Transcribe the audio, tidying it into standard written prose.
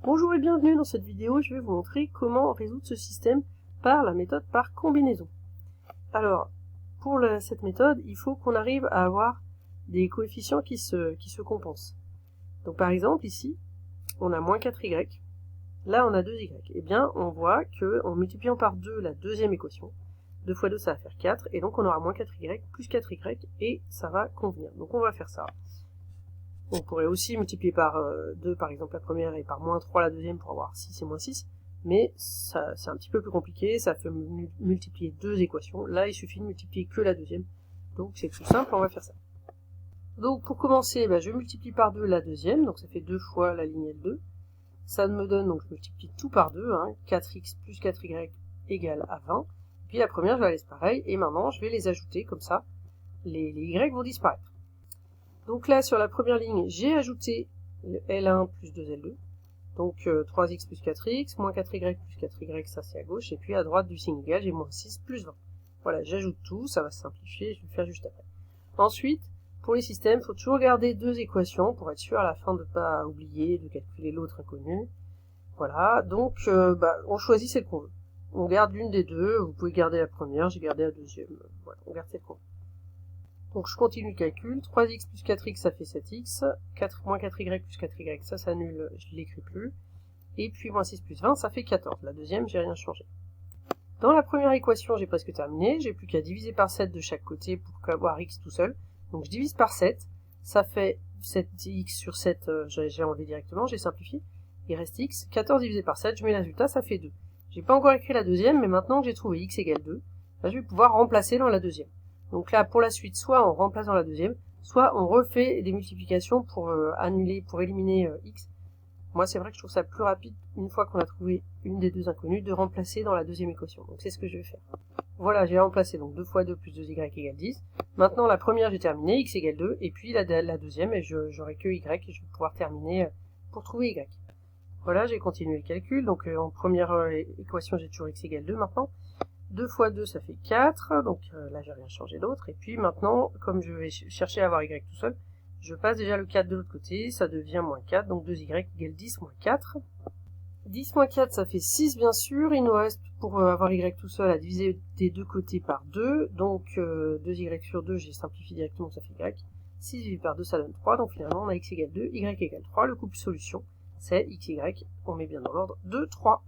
Bonjour et bienvenue dans cette vidéo, je vais vous montrer comment résoudre ce système par la méthode par combinaison. Alors, pour cette méthode, il faut qu'on arrive à avoir des coefficients qui se compensent. Donc par exemple, ici, on a moins 4y, là on a 2y. Eh bien, on voit qu'en multipliant par 2 la deuxième équation, 2 fois 2 ça va faire 4, et donc on aura moins 4y plus 4y, et ça va convenir. Donc on va faire ça. On pourrait aussi multiplier par 2 par exemple la première et par moins 3 la deuxième pour avoir 6 et moins 6, mais c'est un petit peu plus compliqué, ça fait multiplier deux équations, là il suffit de multiplier que la deuxième, donc c'est plus simple, on va faire ça. Donc pour commencer, je multiplie par 2 la deuxième, donc ça fait 2 fois la ligne L2, ça me donne, donc je multiplie tout par 2, 4x plus 4y égale à 20, puis la première je la laisse pareil, et maintenant je vais les ajouter comme ça, les y vont disparaître. Donc là, sur la première ligne, j'ai ajouté le L1 plus 2L2. Donc 3x plus 4x, moins 4y plus 4y, ça c'est à gauche. Et puis à droite du signe égal, j'ai moins 6 plus 20. Voilà, j'ajoute tout, ça va se simplifier, je vais le faire juste après. Ensuite, pour les systèmes, il faut toujours garder deux équations pour être sûr à la fin de ne pas oublier de calculer l'autre inconnu. Voilà, donc on choisit celle qu'on veut. On garde l'une des deux, vous pouvez garder la première, j'ai gardé la deuxième. Voilà, on garde celle qu'on veut. Donc je continue le calcul, 3x plus 4x ça fait 7x, moins 4y plus 4y ça s'annule, je ne l'écris plus, et puis moins 6 plus 20 ça fait 14, la deuxième j'ai rien changé. Dans la première équation j'ai presque terminé, j'ai plus qu'à diviser par 7 de chaque côté pour avoir x tout seul, donc je divise par 7, ça fait 7x sur 7, j'ai enlevé directement, j'ai simplifié, il reste x, 14 divisé par 7, je mets le résultat, ça fait 2. J'ai pas encore écrit la deuxième, mais maintenant que j'ai trouvé x égale 2, je vais pouvoir remplacer dans la deuxième. Donc là, pour la suite, soit on remplace dans la deuxième, soit on refait des multiplications pour éliminer x. Moi, c'est vrai que je trouve ça plus rapide, une fois qu'on a trouvé une des deux inconnues, de remplacer dans la deuxième équation. Donc c'est ce que je vais faire. Voilà, j'ai remplacé donc 2 fois 2 plus 2y égale 10. Maintenant, la première, j'ai terminé, x égale 2, et puis la deuxième, et j'aurai que y, et je vais pouvoir terminer pour trouver y. Voilà, j'ai continué le calcul, donc en première équation, j'ai toujours x égale 2 maintenant. 2 fois 2 ça fait 4, donc là j'ai rien changé d'autre, et puis maintenant, comme je vais chercher à avoir y tout seul, je passe déjà le 4 de l'autre côté, ça devient moins 4, donc 2y égale 10 moins 4. 10 moins 4 ça fait 6 bien sûr, il nous reste pour avoir y tout seul à diviser des deux côtés par 2, donc 2y sur 2 j'ai simplifié directement, ça fait y. 6 divisé par 2 ça donne 3, donc finalement on a x égale 2, y égale 3, le couple solution c'est xy, on met bien dans l'ordre de 3.